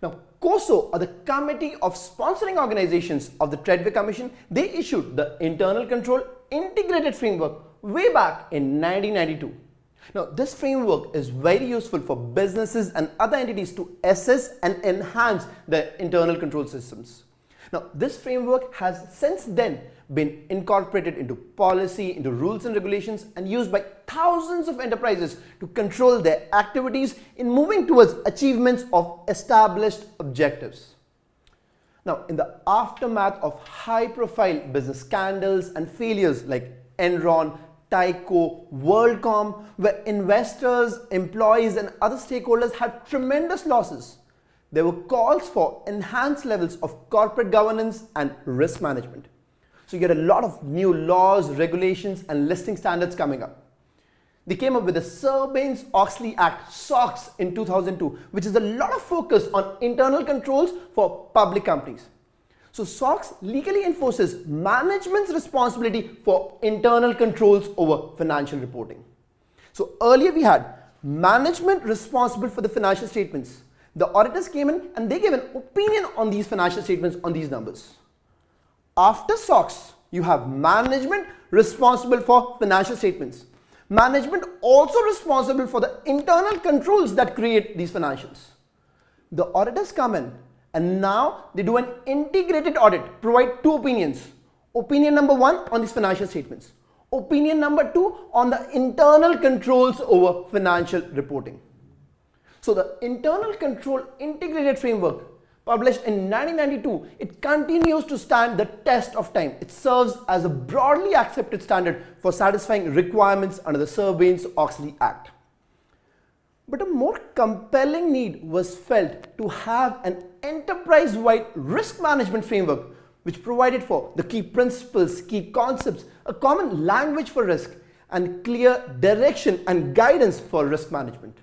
Now, COSO, or the Committee of Sponsoring Organizations of the Treadway Commission, they issued the Internal Control Integrated Framework way back in 1992. Now, this framework is very useful for businesses and other entities to assess and enhance their internal control systems. Now, this framework has since then been incorporated into policy, into rules and regulations, and used by thousands of enterprises to control their activities in moving towards achievements of established objectives. Now, in the aftermath of high-profile business scandals and failures like Enron, Tyco, WorldCom, where investors, employees, and other stakeholders had tremendous losses, there were calls for enhanced levels of corporate governance and risk management. So you get a lot of new laws, regulations, and listing standards coming up. They came up with the Sarbanes-Oxley Act, SOX, in 2002, which is a lot of focus on internal controls for public companies. So SOX legally enforces management's responsibility for internal controls over financial reporting. So earlier we had management responsible for the financial statements. The auditors came in and they gave an opinion on these financial statements, on these numbers. After SOX, you have management responsible for financial statements. Management also responsible for the internal controls that create these financials. The auditors come in and now they do an integrated audit, provide two opinions. Opinion number one on these financial statements. Opinion number two on the internal controls over financial reporting. So the Internal Control Integrated Framework, published in 1992, it continues to stand the test of time. It serves as a broadly accepted standard for satisfying requirements under the Sarbanes-Oxley Act. But a more compelling need was felt to have an enterprise-wide risk management framework which provided for the key principles, key concepts, a common language for risk, and clear direction and guidance for risk management.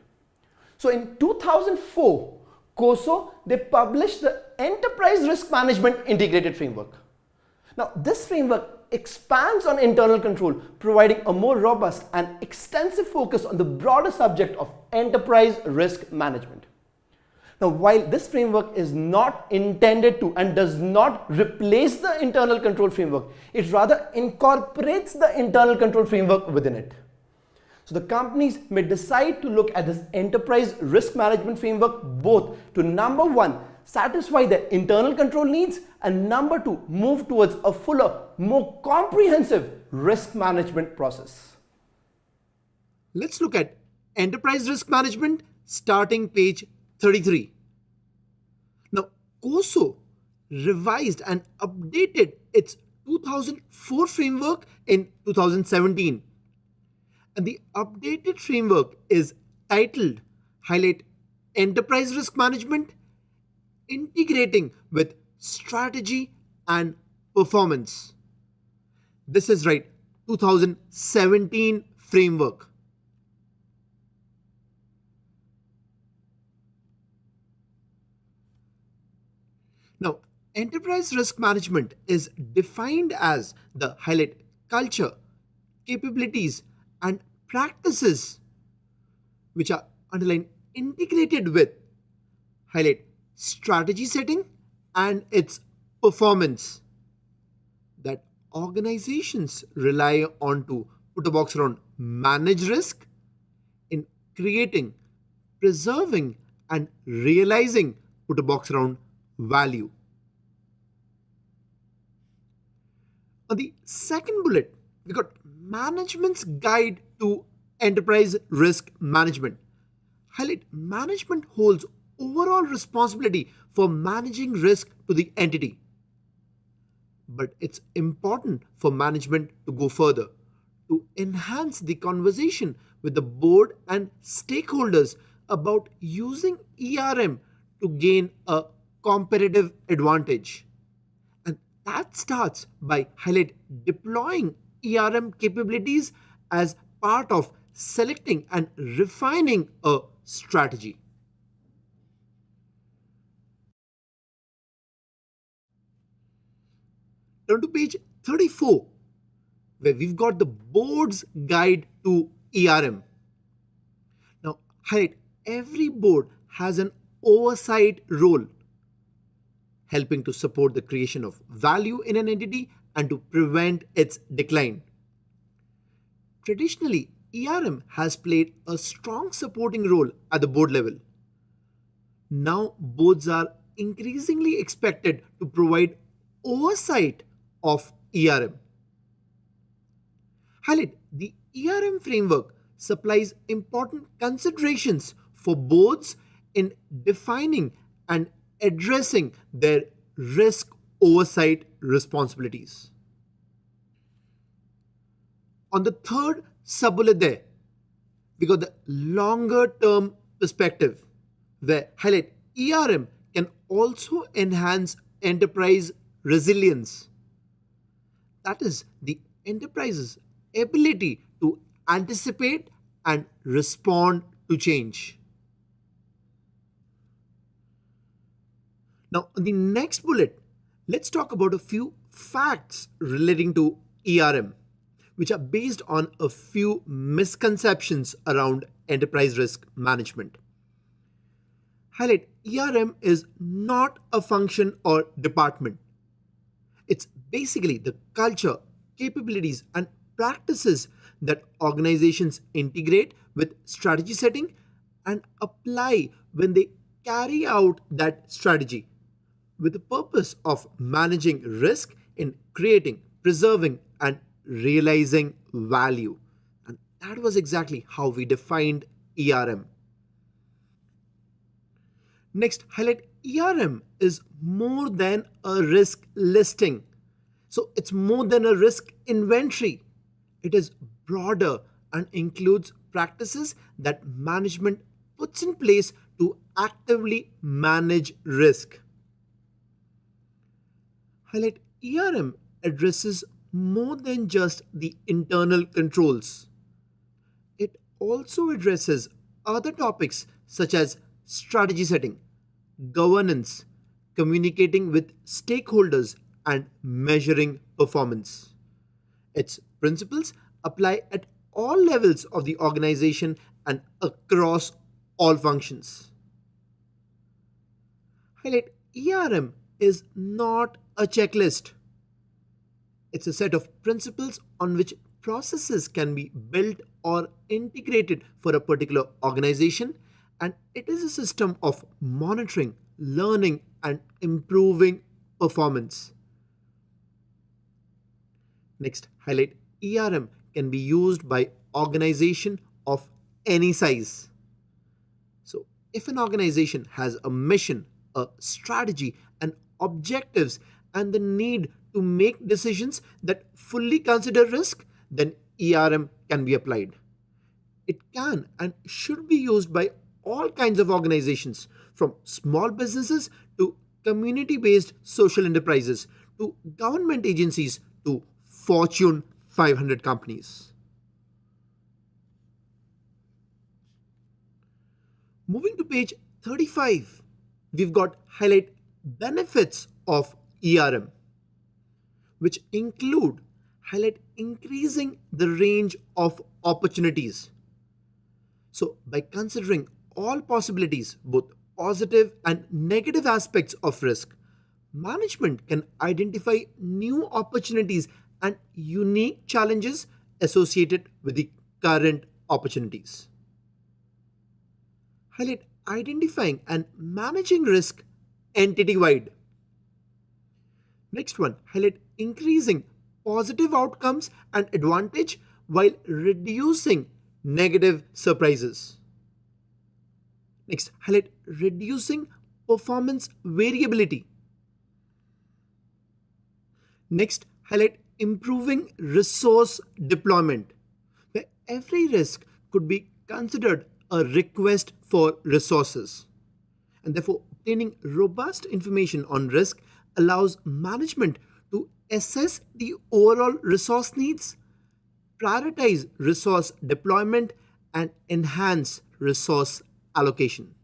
So in 2004, COSO, they published the Enterprise Risk Management Integrated Framework. Now, this framework expands on internal control, providing a more robust and extensive focus on the broader subject of enterprise risk management. Now, while this framework is not intended to and does not replace the internal control framework, it rather incorporates the internal control framework within it. So the companies may decide to look at this enterprise risk management framework both to number one, satisfy their internal control needs, and number two, move towards a fuller, more comprehensive risk management process. Let's look at enterprise risk management starting page 33. Now, COSO revised and updated its 2004 framework in 2017. And the updated framework is titled Highlight Enterprise Risk Management Integrating with Strategy and Performance. This is right, 2017 framework. Now, enterprise risk management is defined as the highlight culture, capabilities, and practices which are underlined integrated with highlight strategy setting and its performance that organizations rely on to put a box around manage risk in creating, preserving, and realizing put a box around value. On the second bullet, we got management's guide to enterprise risk management. Highlight management holds overall responsibility for managing risk to the entity. But it's important for management to go further, to enhance the conversation with the board and stakeholders about using ERM to gain a competitive advantage. And that starts by highlight deploying ERM capabilities as part of selecting and refining a strategy. Turn to page 34, where we've got the board's guide to ERM. Now, highlight every board has an oversight role, helping to support the creation of value in an entity and to prevent its decline. Traditionally, ERM has played a strong supporting role at the board level. Now, boards are increasingly expected to provide oversight of ERM. Highlight the ERM framework supplies important considerations for boards in defining and addressing their risk oversight responsibilities. On the third sub-bullet there, we got the longer term perspective where highlight ERM can also enhance enterprise resilience. That is the enterprise's ability to anticipate and respond to change. Now, on the next bullet, let's talk about a few facts relating to ERM, which are based on a few misconceptions around enterprise risk management. Highlight ERM is not a function or department. It's basically the culture, capabilities, and practices that organizations integrate with strategy setting and apply when they carry out that strategy with the purpose of managing risk in creating, preserving, and realizing value. And that was exactly how we defined ERM. Next, highlight ERM is more than a risk listing. So it's more than a risk inventory. It is broader and includes practices that management puts in place to actively manage risk. Highlight ERM addresses more than just the internal controls. It also addresses other topics such as strategy setting, governance, communicating with stakeholders, and measuring performance. Its principles apply at all levels of the organization and across all functions. Highlight ERM is not a checklist. It's a set of principles on which processes can be built or integrated for a particular organization, and it is a system of monitoring, learning, and improving performance. Next, highlight ERM can be used by organization of any size. So, if an organization has a mission, a strategy, and objectives, and the need to make decisions that fully consider risk, then ERM can be applied. It can and should be used by all kinds of organizations, from small businesses to community based social enterprises to government agencies to Fortune 500 companies. Moving to page 35, we've got highlight benefits of ERM, which include highlight increasing the range of opportunities. So, by considering all possibilities, both positive and negative aspects of risk, management can identify new opportunities and unique challenges associated with the current opportunities. Highlight identifying and managing risk entity wide. Next one, highlight increasing positive outcomes and advantage while reducing negative surprises. Next, highlight reducing performance variability. Next, highlight improving resource deployment, where every risk could be considered a request for resources. And therefore, obtaining robust information on risk allows management to assess the overall resource needs, prioritize resource deployment, and enhance resource allocation.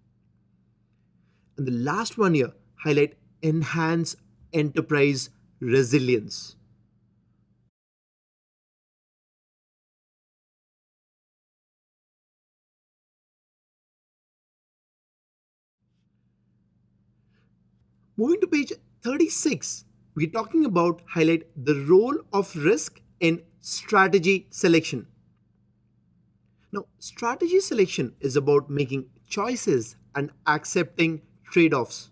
And the last one here, highlight enhance enterprise resilience. Moving to page 36, we're talking about highlight the role of risk in strategy selection. Now, strategy selection is about making choices and accepting trade offs.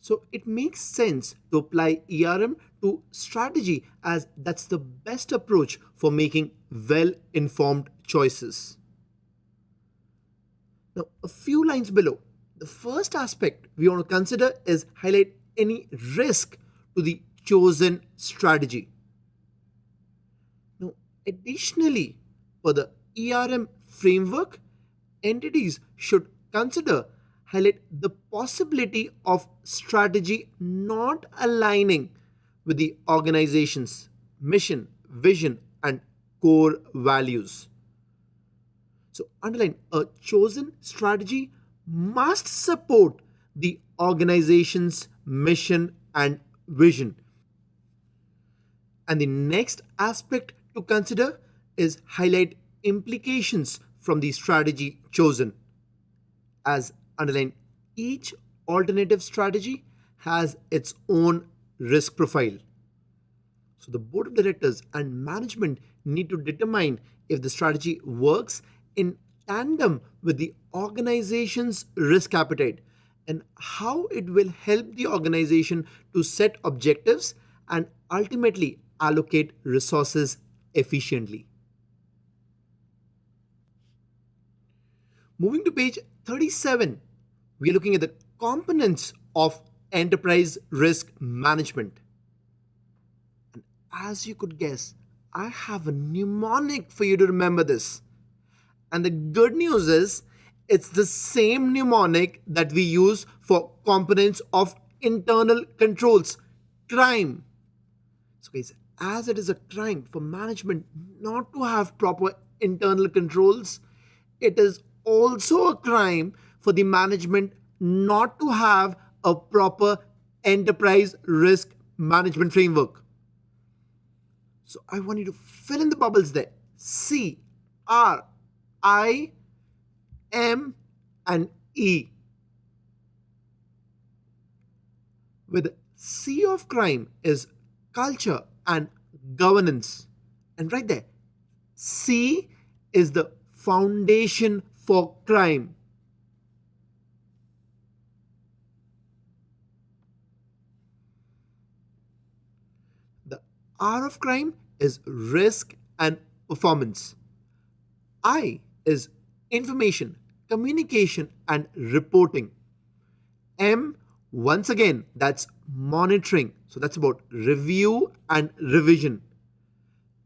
So, it makes sense to apply ERM to strategy as that's the best approach for making well informed choices. Now, a few lines below, the first aspect we want to consider is highlight any risk to the chosen strategy. Now, additionally, for the ERM framework, entities should consider highlight the possibility of strategy not aligning with the organization's mission, vision, and core values. So, underline a chosen strategy must support the organization's mission and vision. And the next aspect to consider is highlight implications from the strategy chosen. As underline, each alternative strategy has its own risk profile. So the board of directors and management need to determine if the strategy works in tandem with the organization's risk appetite and how it will help the organization to set objectives and ultimately allocate resources efficiently. Moving to page 37, we are looking at the components of enterprise risk management. And as you could guess, I have a mnemonic for you to remember this. And the good news is, it's the same mnemonic that we use for components of internal controls, crime. So, guys, as it is a crime for management not to have proper internal controls, it is also a crime for the management not to have a proper enterprise risk management framework. So I want you to fill in the bubbles there. C, R, I, M, and E. With C of crime is culture and governance. And right there, C is the foundation for crime. The R of crime is risk and performance. I is information, communication, and reporting. M, once again, that's monitoring. So that's about review and revision.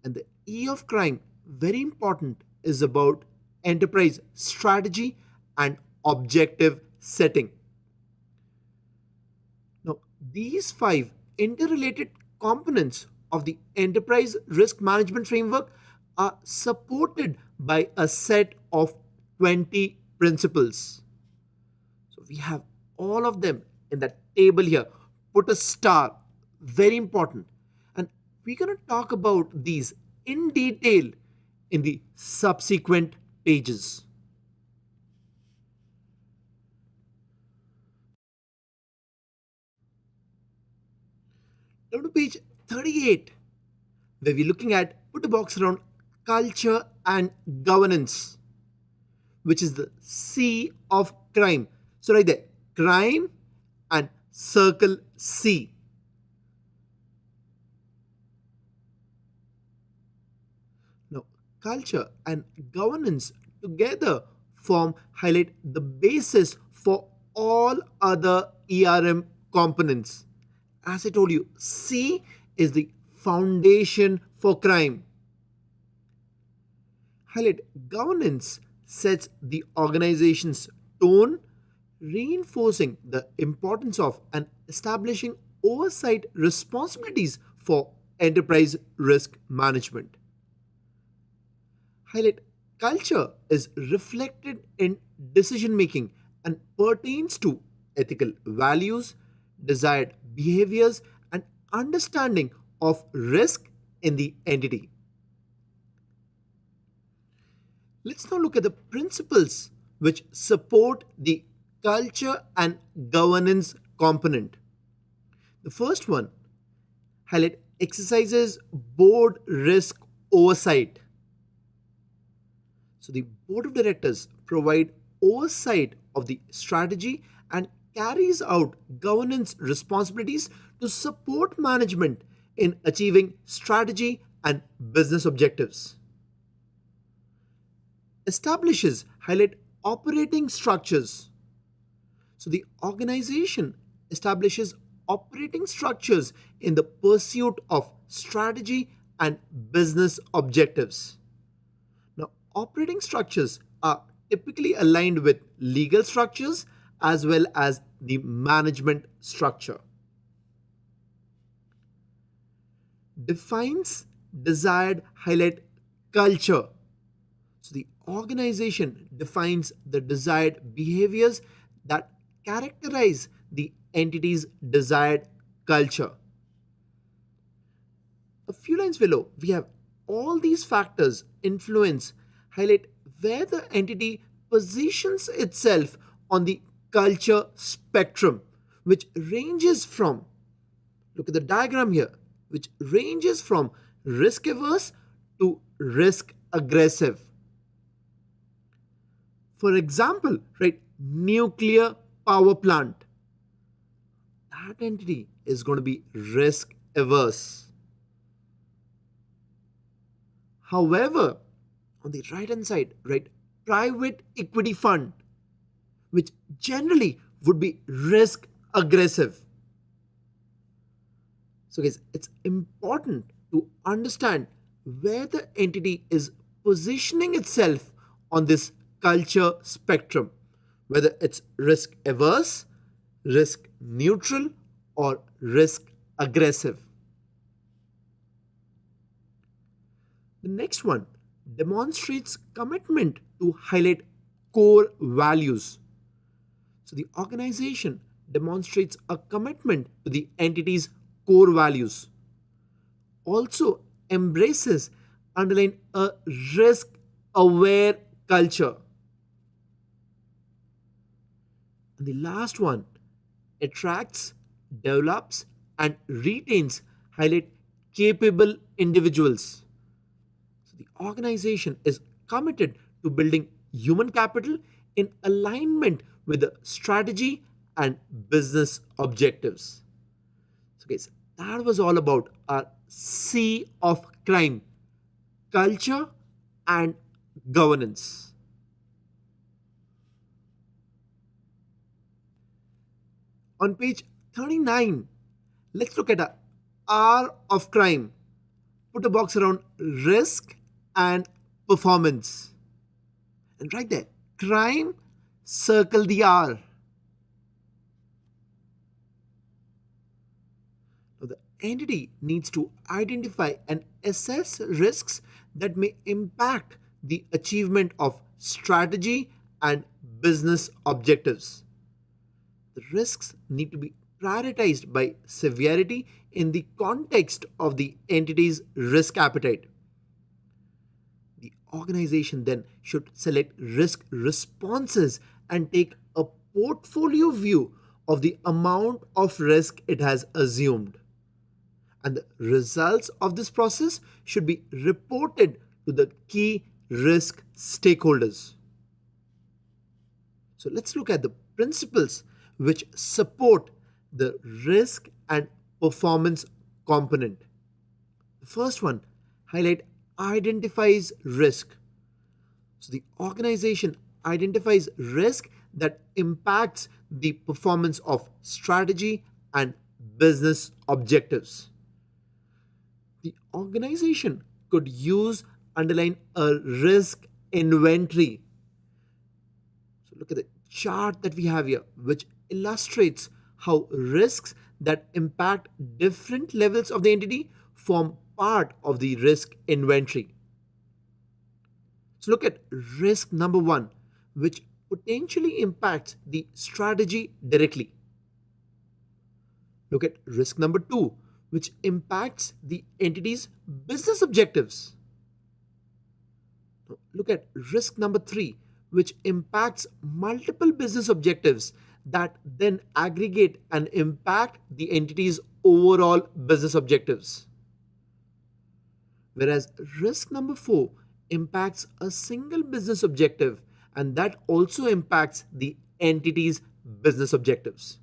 And the E of crime, very important, is about enterprise strategy and objective setting. Now, these five interrelated components of the enterprise risk management framework are supported by a set of 20 principles. So we have all of them in that table here. Put a star, very important. And we're going to talk about these in detail in the subsequent pages. Now to page 38, where we're looking at put a box around culture and governance, which is the C of crime. So right there, crime and circle C. Now, culture and governance together highlight the basis for all other ERM components. As I told you, C is the foundation for crime. Highlight governance sets the organization's tone, reinforcing the importance of and establishing oversight responsibilities for enterprise risk management. Highlight culture is reflected in decision making and pertains to ethical values, desired behaviors, and understanding of risk in the entity. Let's now look at the principles which support the culture and governance component. The first one, highlight exercises board risk oversight. So the board of directors provide oversight of the strategy and carries out governance responsibilities to support management in achieving strategy and business objectives. Establishes highlight operating structures. So the organization establishes operating structures in the pursuit of strategy and business objectives. Now, operating structures are typically aligned with legal structures as well as the management structure. Defines desired highlight culture. So the organization defines the desired behaviors that characterize the entity's desired culture. A few lines below, we have all these factors influence, highlight where the entity positions itself on the culture spectrum, which ranges from, look at the diagram here, which ranges from risk averse to risk aggressive. For example, right, nuclear power plant, that entity is going to be risk averse. However, on the right hand side, right, private equity fund, which generally would be risk aggressive. So guys, it's important to understand where the entity is positioning itself on this culture spectrum, whether it's risk averse, risk neutral, or risk aggressive. The next one demonstrates commitment to highlight core values. So the organization demonstrates a commitment to the entity's core values. Also embraces, underline, a risk aware culture. And the last one, attracts, develops, and retains highlight capable individuals. So the organization is committed to building human capital in alignment with the strategy and business objectives. So guys, that was all about our C of crime, culture and governance. On page 39, let's look at a R of crime. Put a box around risk and performance. And right there, crime, circle the R. Now the entity needs to identify and assess risks that may impact the achievement of strategy and business objectives. The risks need to be prioritized by severity in the context of the entity's risk appetite. The organization then should select risk responses and take a portfolio view of the amount of risk it has assumed. And the results of this process should be reported to the key risk stakeholders. So let's look at the principles which support the risk and performance component. The first one, highlight identifies risk. So the organization identifies risk that impacts the performance of strategy and business objectives. The organization could use, underline, a risk inventory. So look at the chart that we have here, which illustrates how risks that impact different levels of the entity form part of the risk inventory. So look at risk number 1, which potentially impacts the strategy directly. Look at risk number 2, which impacts the entity's business objectives. Look at risk number 3, which impacts multiple business objectives that then aggregate and impact the entity's overall business objectives. Whereas risk number 4 impacts a single business objective, and that also impacts the entity's business objectives.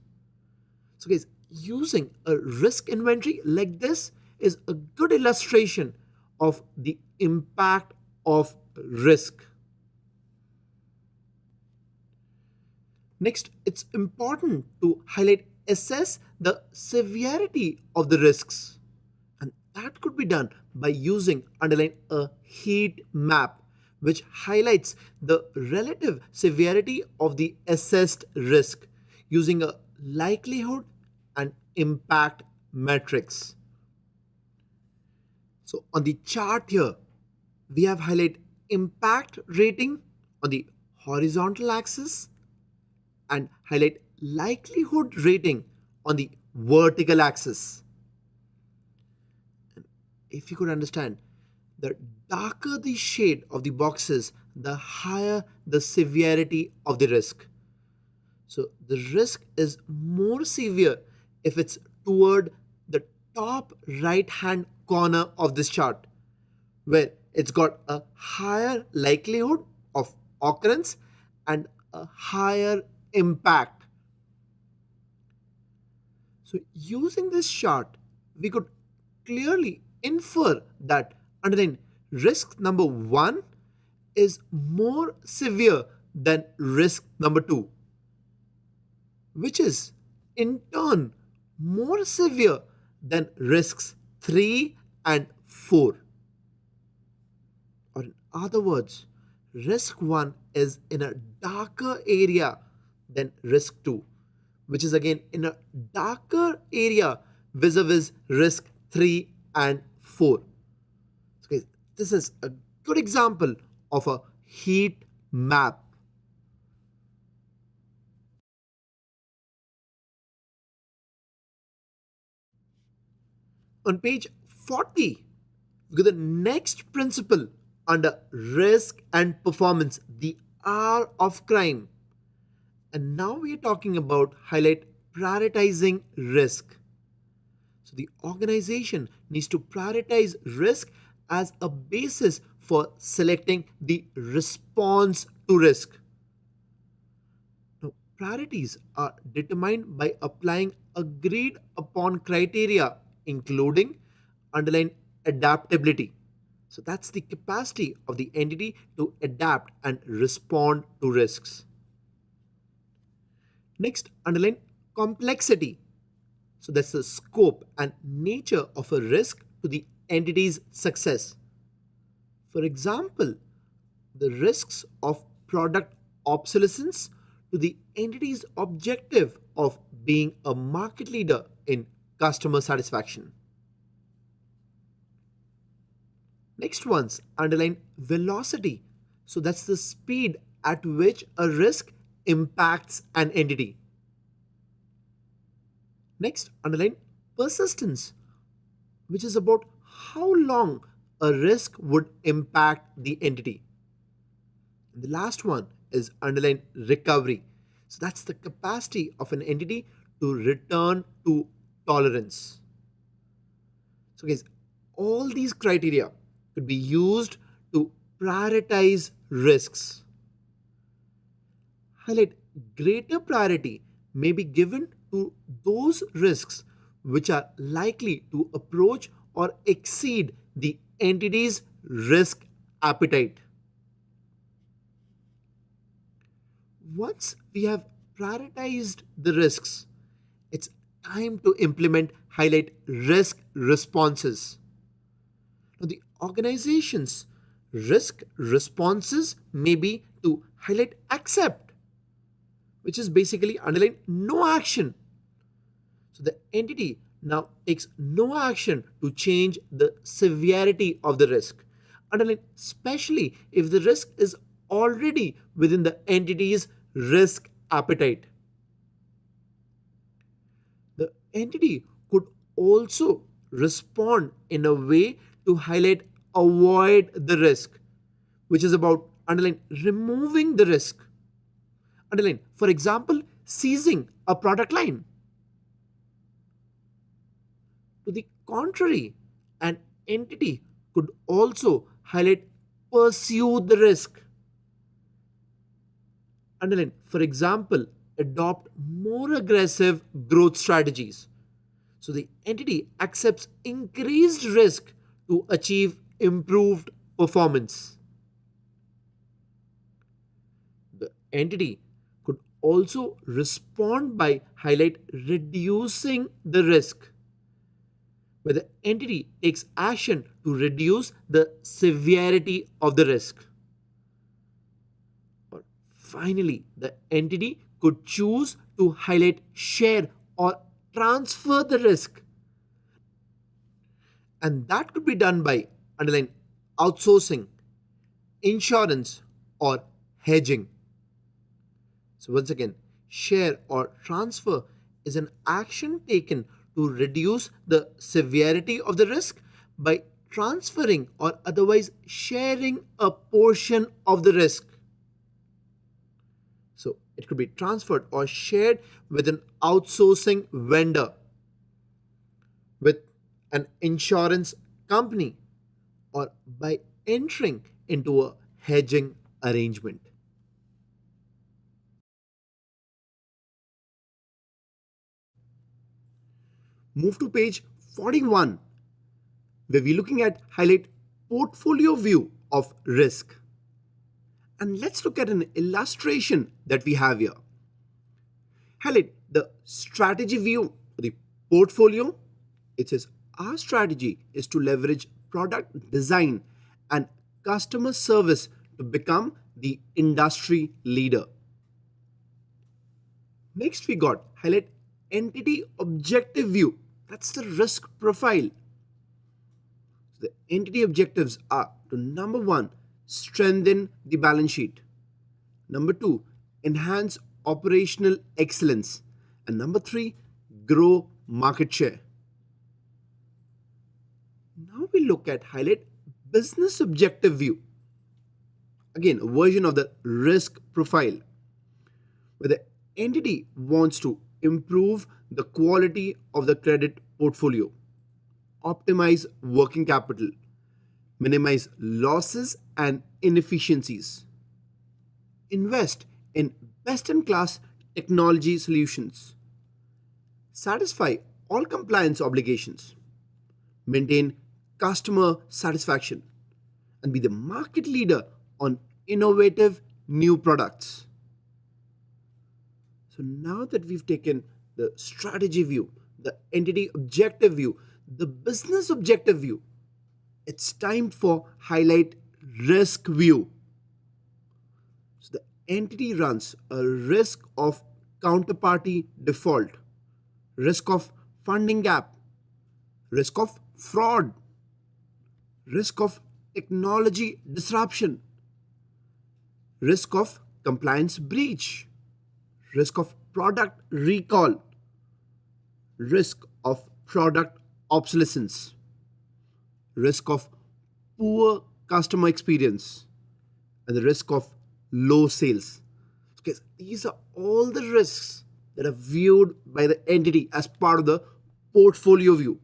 So, guys, using a risk inventory like this is a good illustration of the impact of risk. Next, it's important to assess the severity of the risks. And that could be done by using underline a heat map, which highlights the relative severity of the assessed risk using a likelihood and impact matrix. So on the chart here, we have highlighted impact rating on the horizontal axis and highlight likelihood rating on the vertical axis. If you could understand, the darker the shade of the boxes, the higher the severity of the risk. So the risk is more severe if it's toward the top right hand corner of this chart, where it's got a higher likelihood of occurrence and a higher impact. So using this chart, we could clearly infer that underline risk number 1 is more severe than risk number 2, which is in turn more severe than risks 3 and 4. Or in other words, risk 1 is in a darker area than risk 2, which is again in a darker area vis-a-vis risk 3 and 4. So guys, this is a good example of a heat map. On page 40, we got the next principle under risk and performance, the R of crime. And now we are talking about highlight prioritizing risk. So the organization needs to prioritize risk as a basis for selecting the response to risk. Now, priorities are determined by applying agreed upon criteria, including underlying adaptability. So that's the capacity of the entity to adapt and respond to risks. Next, underline complexity. So that's the scope and nature of a risk to the entity's success. For example, the risks of product obsolescence to the entity's objective of being a market leader in customer satisfaction. Next one's underline velocity. So that's the speed at which a risk impacts an entity. Next, underline persistence, which is about how long a risk would impact the entity. And the last one is underline recovery. So that's the capacity of an entity to return to tolerance. So guys, all these criteria could be used to prioritize risks. Highlight greater priority may be given to those risks which are likely to approach or exceed the entity's risk appetite. Once we have prioritized the risks, it's time to implement highlight risk responses. Now, the organization's risk responses may be to highlight accept, which is basically underline no action. So the entity now takes no action to change the severity of the risk. Underline especially if the risk is already within the entity's risk appetite. The entity could also respond in a way to highlight avoid the risk, which is about underline removing the risk. Underline, for example, seizing a product line. To the contrary, an entity could also highlight pursue the risk. Underline, for example, adopt more aggressive growth strategies. So the entity accepts increased risk to achieve improved performance. The entity could also respond by highlight reducing the risk, where the entity takes action to reduce the severity of the risk. Or finally, the entity could choose to highlight share or transfer the risk, and that could be done by underline outsourcing, insurance, or hedging. So, once again, share or transfer is an action taken to reduce the severity of the risk by transferring or otherwise sharing a portion of the risk. So, it could be transferred or shared with an outsourcing vendor, with an insurance company, or by entering into a hedging arrangement. Move to page 41, where we're looking at highlight portfolio view of risk. And let's look at an illustration that we have here. Highlight the strategy view for the portfolio. It says our strategy is to leverage product design and customer service to become the industry leader. Next, we got highlight entity objective view. That's the risk profile. The entity objectives are to number one, strengthen the balance sheet. Number two, enhance operational excellence. And number three, grow market share. Now we look at highlight business objective view. Again, a version of the risk profile, where the entity wants to improve the quality of the credit portfolio, optimize working capital, minimize losses and inefficiencies, invest in best in class technology solutions, satisfy all compliance obligations, maintain customer satisfaction, and be the market leader on innovative new products. So now that we've taken the strategy view, the entity objective view, the business objective view, it's time for highlight risk view. So the entity runs a risk of counterparty default, risk of funding gap, risk of fraud, risk of technology disruption, risk of compliance breach, risk of product recall, risk of product obsolescence, risk of poor customer experience, and the risk of low sales. Okay, these are all the risks that are viewed by the entity as part of the portfolio view.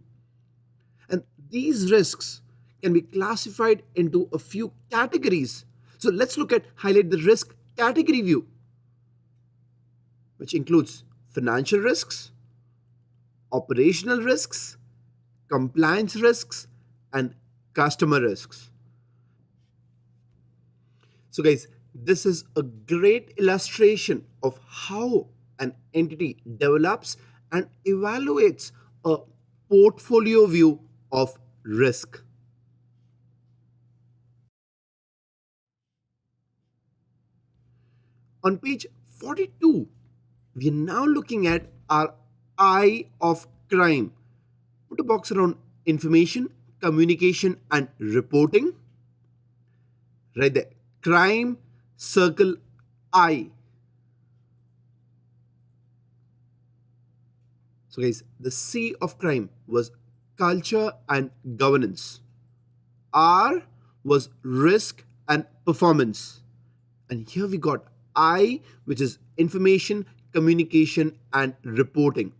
And these risks can be classified into a few categories. So let's look at highlight the risk category view, which includes financial risks, operational risks, compliance risks, and customer risks. So, guys, this is a great illustration of how an entity develops and evaluates a portfolio view of risk. On page 42, we are now looking at our eye of crime. Put a box around information, communication, and reporting. Right there. Crime, circle I. So, guys, the C of crime was culture and governance. R was risk and performance. And here we got I, which is information, communication, and reporting.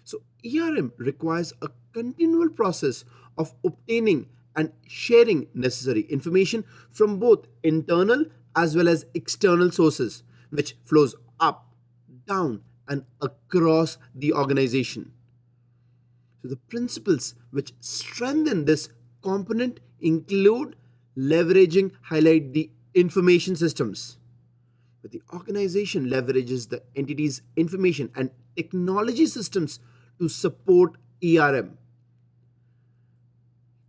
So, ERM requires a continual process of obtaining and sharing necessary information from both internal as well as external sources, which flows up, down, and across the organization. So, the principles which strengthen this component include leveraging, highlight the information systems. But the organization leverages the entity's information and technology systems to support ERM.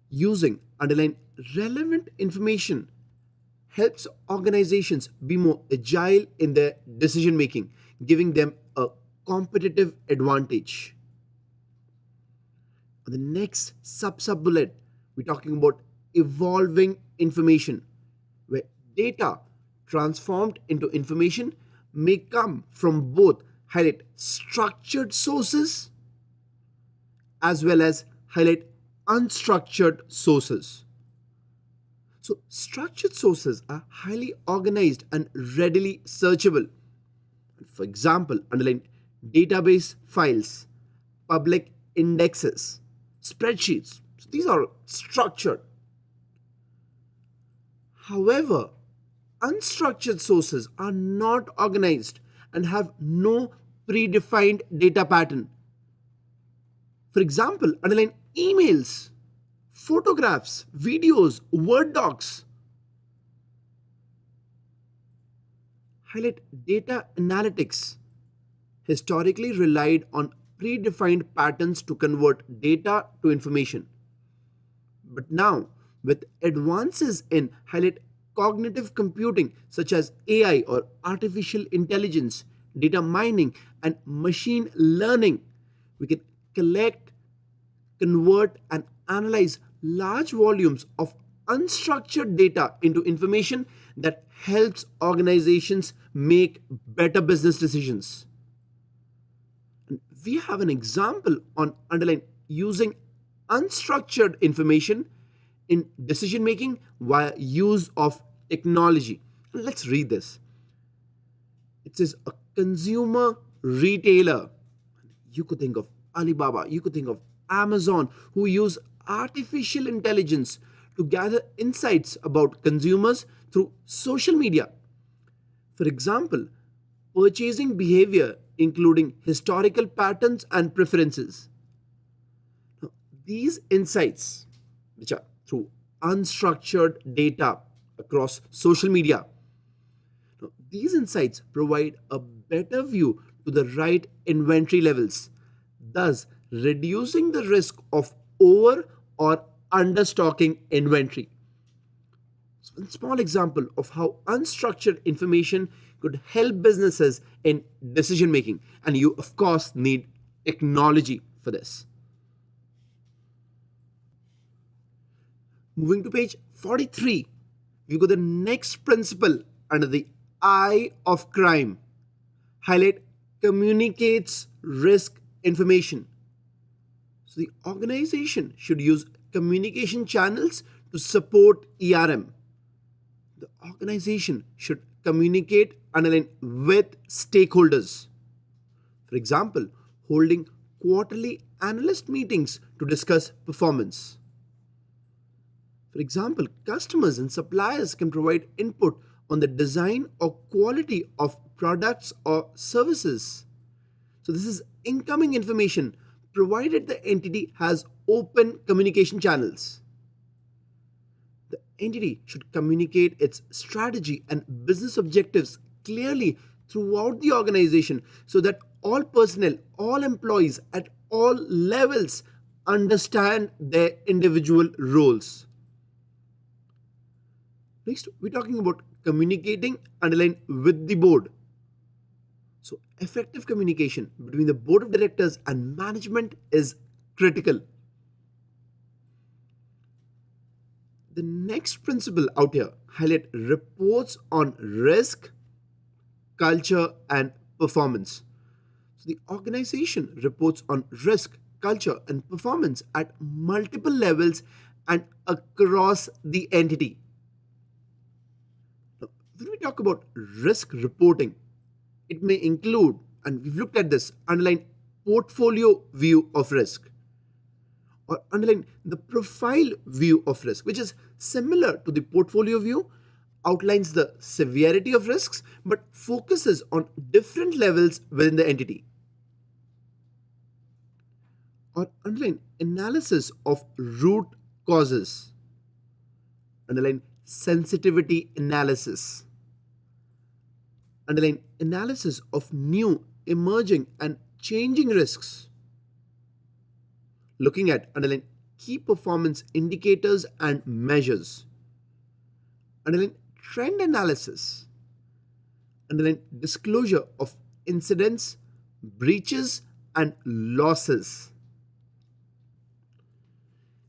Using underlying relevant information helps organizations be more agile in their decision making, giving them a competitive advantage. On the next sub bullet, we're talking about evolving information, where data transformed into information may come from both highlight structured sources as well as highlight unstructured sources. So, structured sources are highly organized and readily searchable. For example, underline database files, public indexes, spreadsheets. So these are structured. However, unstructured sources are not organized and have no predefined data pattern. For example, underline emails, photographs, videos, Word docs. Highlight data analytics. Historically relied on predefined patterns to convert data to information. But now, with advances in highlight cognitive computing such as AI or artificial intelligence, data mining, and machine learning, we can collect, convert, and analyze large volumes of unstructured data into information that helps organizations make better business decisions. And we have an example on underline using unstructured information in decision making via use of technology. Let's read this. It says a consumer retailer. You could think of Alibaba, you could think of Amazon, who use artificial intelligence to gather insights about consumers through social media. For example, purchasing behavior, including historical patterns and preferences. Now, these insights, which are through unstructured data across social media, now, these insights provide a better view to the right inventory levels, thus reducing the risk of over or understocking inventory. So, a small example of how unstructured information could help businesses in decision making, and you of course need technology for this. Moving to page 43, we go to the next principle under the eye of crime. Highlight communicates risk information. So the organization should use communication channels to support ERM. The organization should communicate underline with stakeholders. For example, holding quarterly analyst meetings to discuss performance. For example, customers and suppliers can provide input on the design or quality of products or services. So this is incoming information provided the entity has open communication channels. The entity should communicate its strategy and business objectives clearly throughout the organization so that all personnel, all employees at all levels understand their individual roles. Next, we're talking about communicating underline with the board. So, effective communication between the board of directors and management is critical. The next principle out here highlight reports on risk, culture, and performance. So, the organization reports on risk, culture, and performance at multiple levels and across the entity. Now, when we talk about risk reporting, it may include, and we've looked at this, underline portfolio view of risk, or underline the profile view of risk, which is similar to the portfolio view, outlines the severity of risks but focuses on different levels within the entity. Or underline analysis of root causes, underline sensitivity analysis, underline analysis of new, emerging, and changing risks, looking at underline key performance indicators and measures, underline trend analysis, underline disclosure of incidents, breaches, and losses.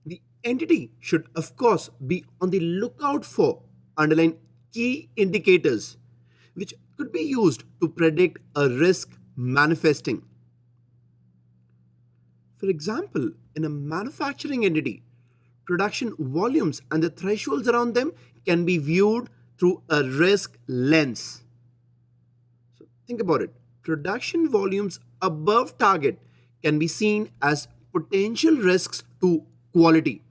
The entity should, of course, be on the lookout for underline key indicators which could be used to predict a risk manifesting. For example, in a manufacturing entity, production volumes and the thresholds around them can be viewed through a risk lens. So think about it. Production volumes above target can be seen as potential risks to quality,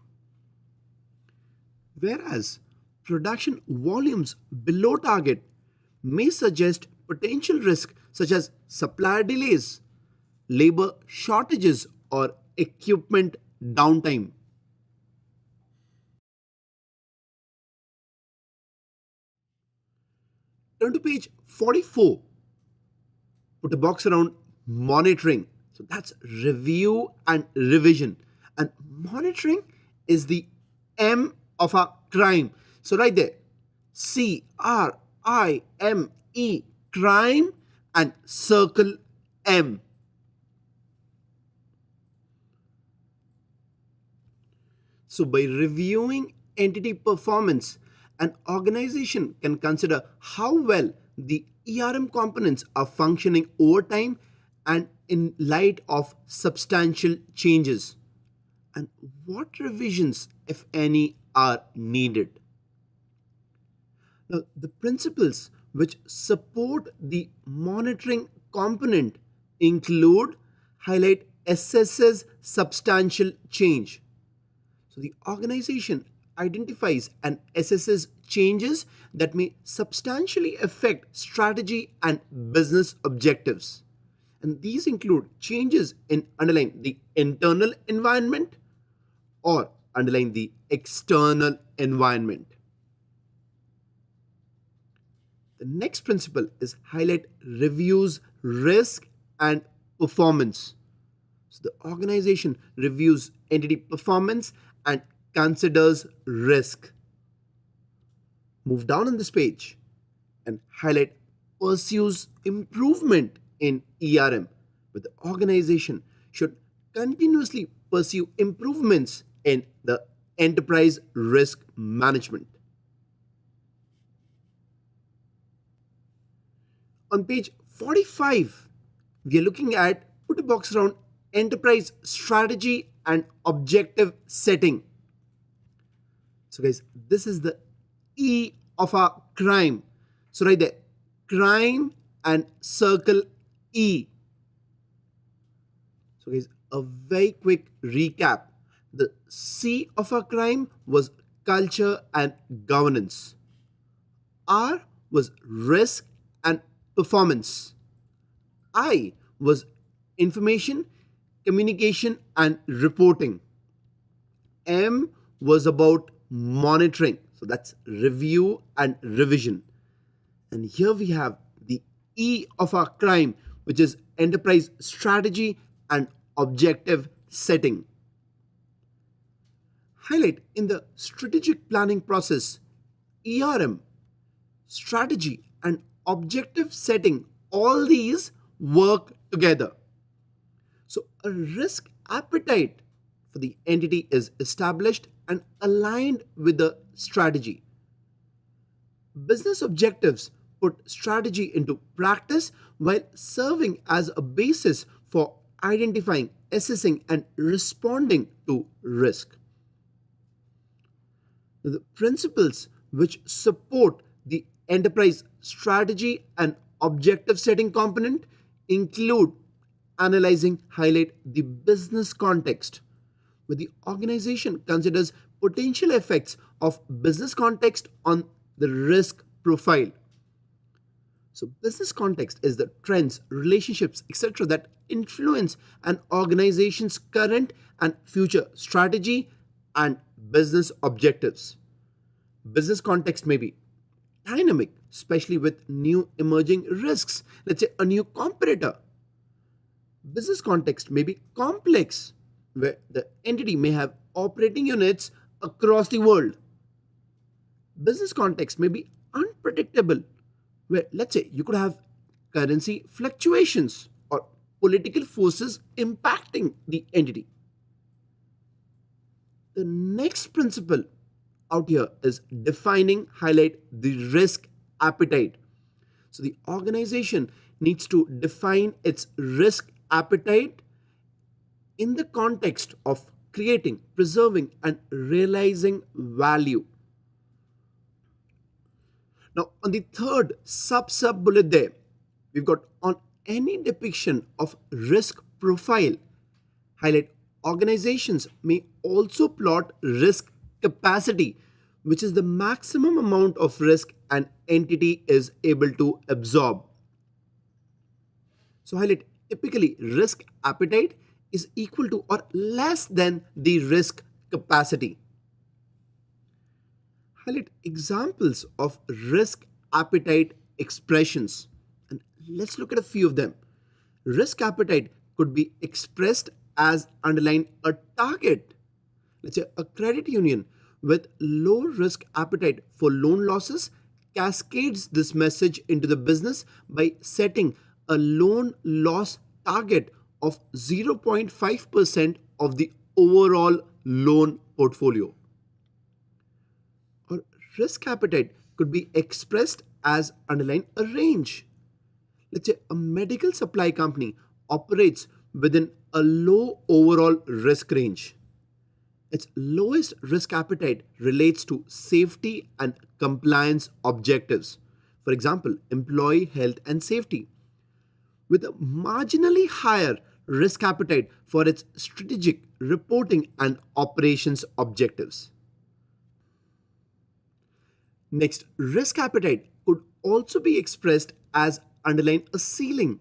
whereas production volumes below target may suggest potential risk such as supplier delays, labor shortages, or equipment downtime. Turn to page 44. Put a box around monitoring. So that's review and revision. And monitoring is the M of a crime. So right there, CRIME, crime, and circle M. So by reviewing entity performance, an organization can consider how well the ERM components are functioning over time and in light of substantial changes, and what revisions, if any, are needed. Now, the principles which support the monitoring component include highlight assesses substantial change. So the organization identifies and assesses changes that may substantially affect strategy and business objectives. And these include changes in underlying the internal environment or underlying the external environment. The next principle is highlight reviews risk and performance. So the organization reviews entity performance and considers risk. Move down on this page and highlight pursues improvement in ERM, but the organization should continuously pursue improvements in the enterprise risk management. On page 45, we are looking at put a box around enterprise strategy and objective setting. So guys, this is the E of our crime. So right there, crime and circle E. So guys, a very quick recap. The C of our crime was culture and governance. R was risk and performance. I was information, communication, and reporting. M was about monitoring. So that's review and revision. And here we have the E of our crime, which is enterprise strategy and objective setting. Highlight in the strategic planning process, ERM, strategy, and objective setting, all these work together. So a risk appetite for the entity is established and aligned with the strategy. Business objectives put strategy into practice while serving as a basis for identifying, assessing, and responding to risk. The principles which support the enterprise strategy and objective setting component include analyzing, highlight the business context, where the organization considers potential effects of business context on the risk profile. So, business context is the trends, relationships, etc., that influence an organization's current and future strategy and business objectives. Business context may be dynamic, especially with new emerging risks, let's say a new competitor. Business context may be complex, where the entity may have operating units across the world. Business context may be unpredictable, where let's say you could have currency fluctuations or political forces impacting the entity. The next principle out here is defining highlight the risk appetite. So the organization needs to define its risk appetite in the context of creating, preserving, and realizing value. Now, on the third sub bullet there, we've got on any depiction of risk profile, highlight organizations may also plot risk capacity, which is the maximum amount of risk an entity is able to absorb. So, highlight typically risk appetite is equal to or less than the risk capacity. Highlight examples of risk appetite expressions. And let's look at a few of them. Risk appetite could be expressed as underline a target. Let's say a credit union with low risk appetite for loan losses cascades this message into the business by setting a loan loss target of 0.5% of the overall loan portfolio. Or risk appetite could be expressed as underline a range. Let's say a medical supply company operates within a low overall risk range. Its lowest risk appetite relates to safety and compliance objectives. For example, employee health and safety, with a marginally higher risk appetite for its strategic, reporting, and operations objectives. Next, risk appetite could also be expressed as underline a ceiling.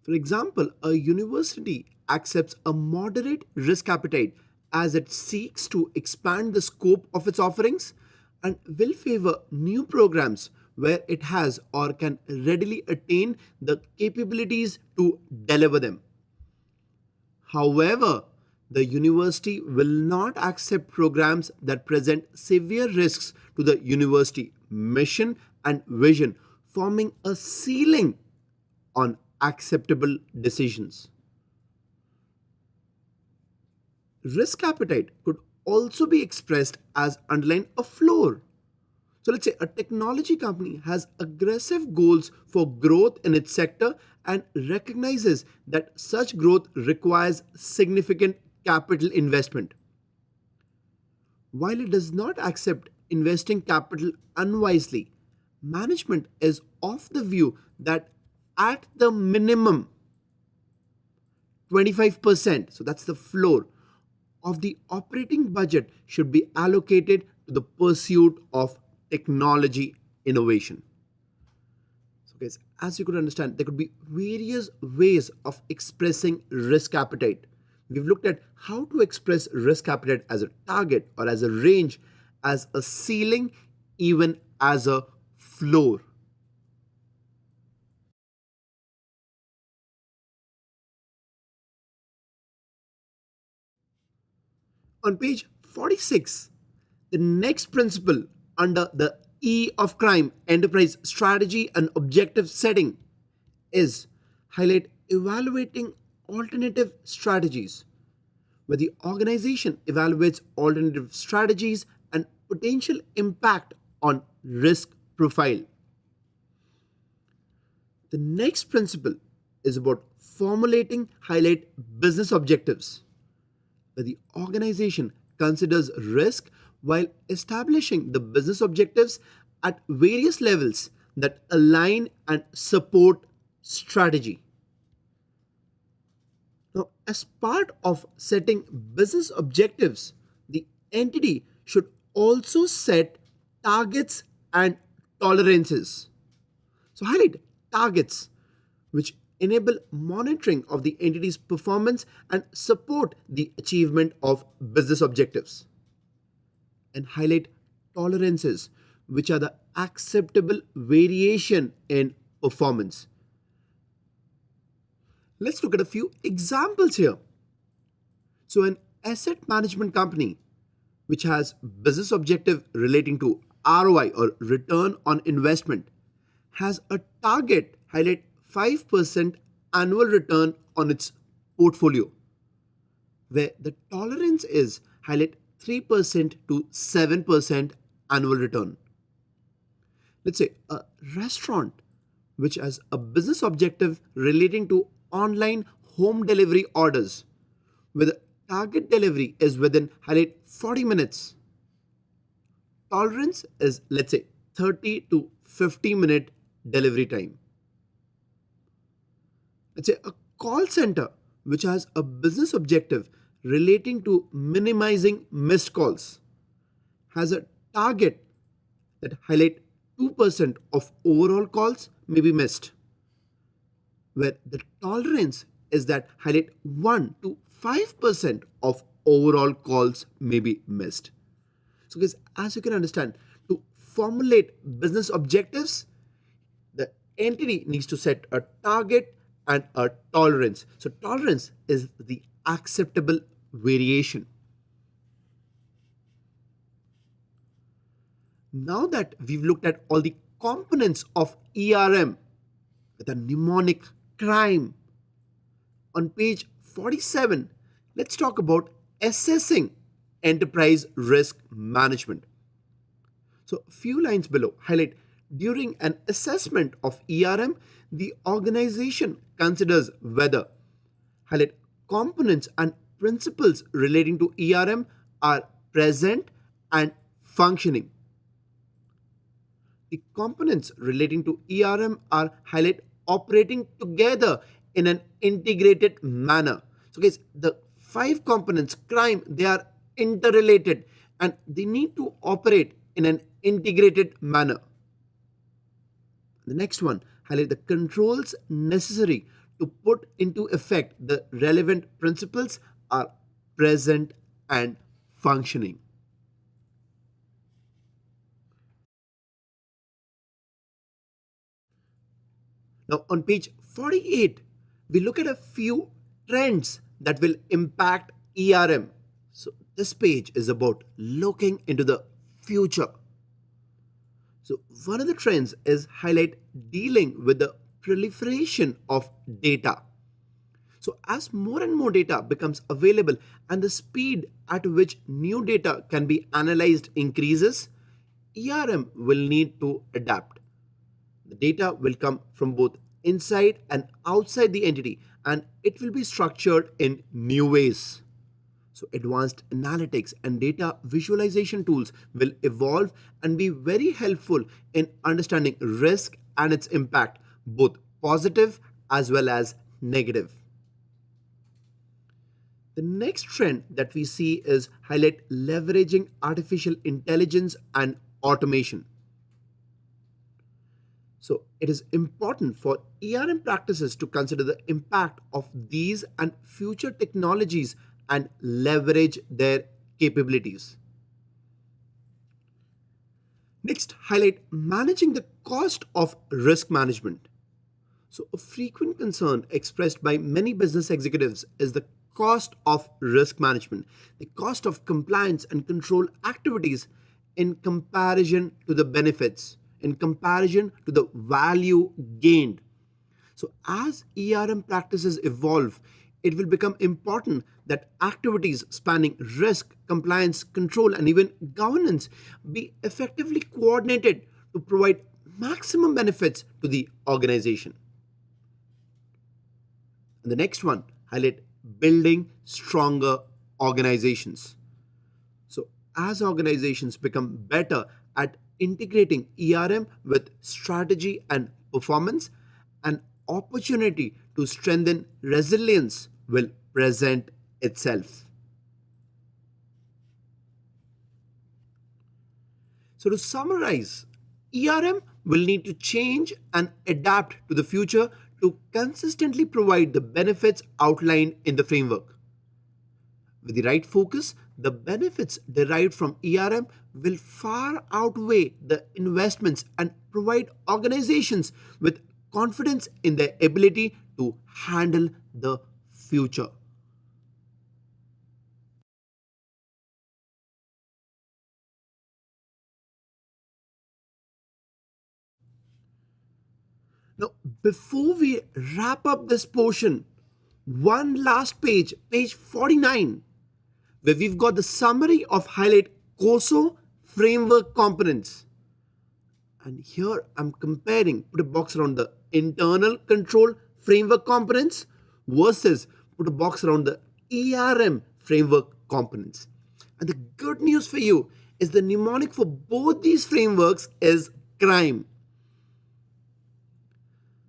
For example, a university accepts a moderate risk appetite as it seeks to expand the scope of its offerings and will favor new programs where it has or can readily attain the capabilities to deliver them. However, the university will not accept programs that present severe risks to the university mission and vision, forming a ceiling on acceptable decisions. Risk appetite could also be expressed as underline a floor. So let's say a technology company has aggressive goals for growth in its sector and recognizes that such growth requires significant capital investment. While it does not accept investing capital unwisely, management is of the view that at the minimum 25%, so that's the floor, of the operating budget should be allocated to the pursuit of technology innovation. So guys, as you could understand, there could be various ways of expressing risk appetite. We've looked at how to express risk appetite as a target or as a range, as a ceiling, even as a floor. On page 46, the next principle under the E of crime, enterprise strategy and objective setting, is highlight evaluating alternative strategies, where the organization evaluates alternative strategies and potential impact on risk profile. The next principle is about formulating highlight business objectives, where the organization considers risk while establishing the business objectives at various levels that align and support strategy. Now, as part of setting business objectives, the entity should also set targets and tolerances. So, highlight targets which enable monitoring of the entity's performance and support the achievement of business objectives. And highlight tolerances which are the acceptable variation in performance. Let's look at a few examples here. So, an asset management company which has business objective relating to ROI or return on investment has a target highlight 5% annual return on its portfolio, where the tolerance is highlight 3% to 7% annual return. Let's say a restaurant which has a business objective relating to online home delivery orders, where the target delivery is within highlight 40 minutes. Tolerance is, let's say, 30 to 50-minute delivery time. Let's say a call center which has a business objective relating to minimizing missed calls has a target that highlight 2% of overall calls may be missed, where the tolerance is that highlight 1 to 5% of overall calls may be missed. So guys, as you can understand, to formulate business objectives, the entity needs to set a target and a tolerance. So tolerance is the acceptable variation. Now that we've looked at all the components of ERM, the mnemonic crime, on page 47, let's talk about assessing enterprise risk management. So, a few lines below highlight during an assessment of ERM, the organization considers whether highlight components and principles relating to ERM are present and functioning. The components relating to ERM are highlight operating together in an integrated manner. So guys, the 5 components crime, they are interrelated and they need to operate in an integrated manner. The next one, highlight the controls necessary to put into effect the relevant principles are present and functioning. Now, on page 48, we look at a few trends that will impact ERM. So, this page is about looking into the future. So, one of the trends is highlight dealing with the proliferation of data. So, as more and more data becomes available and the speed at which new data can be analyzed increases, ERM will need to adapt. The data will come from both inside and outside the entity, and it will be structured in new ways. So, advanced analytics and data visualization tools will evolve and be very helpful in understanding risk and its impact, both positive as well as negative. The next trend that we see is highlight leveraging artificial intelligence and automation. So it is important for ERM practices to consider the impact of these and future technologies and leverage their capabilities. Next, highlight managing the cost of risk management. So a frequent concern expressed by many business executives is the cost of risk management, the cost of compliance and control activities in comparison to the benefits, in comparison to the value gained. So, as ERM practices evolve, it will become important that activities spanning risk, compliance, control, and even governance be effectively coordinated to provide maximum benefits to the organization. And the next one, highlight building stronger organizations. So, as organizations become better at integrating ERM with strategy and performance, an opportunity to strengthen resilience will present itself. So, to summarize, ERM will need to change and adapt to the future to consistently provide the benefits outlined in the framework. With the right focus, the benefits derived from ERM will far outweigh the investments and provide organizations with confidence in their ability to handle the future. Now, before we wrap up this portion, one last page, page 49, where we've got the summary of highlight COSO framework components. And here I'm comparing, put a box around the internal control framework components versus put a box around the ERM framework components. And the good news for you is the mnemonic for both these frameworks is CRIME.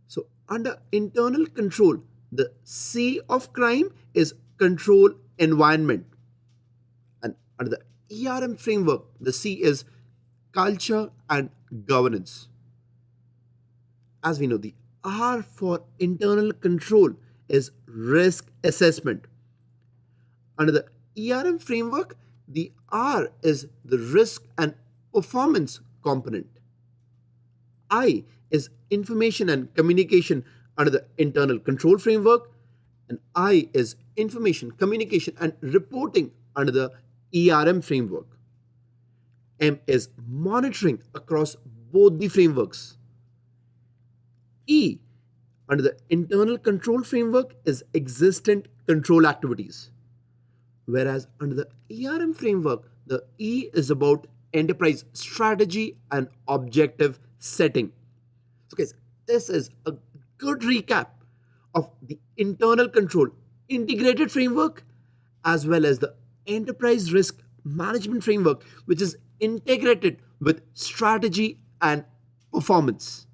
So under internal control, the C of CRIME is control environment. And under the ERM framework, the C is culture and governance. As we know, the R for internal control is risk assessment. Under the ERM framework, the R is the risk and performance component. I is information and communication under the internal control framework, and I is information, communication, and reporting under the ERM framework. M is monitoring across both the frameworks. E under the internal control framework is existent control activities. Whereas under the ERM framework, the E is about enterprise strategy and objective setting. So guys, this is a good recap of the internal control integrated framework as well as the enterprise risk management framework, which is integrated with strategy and performance.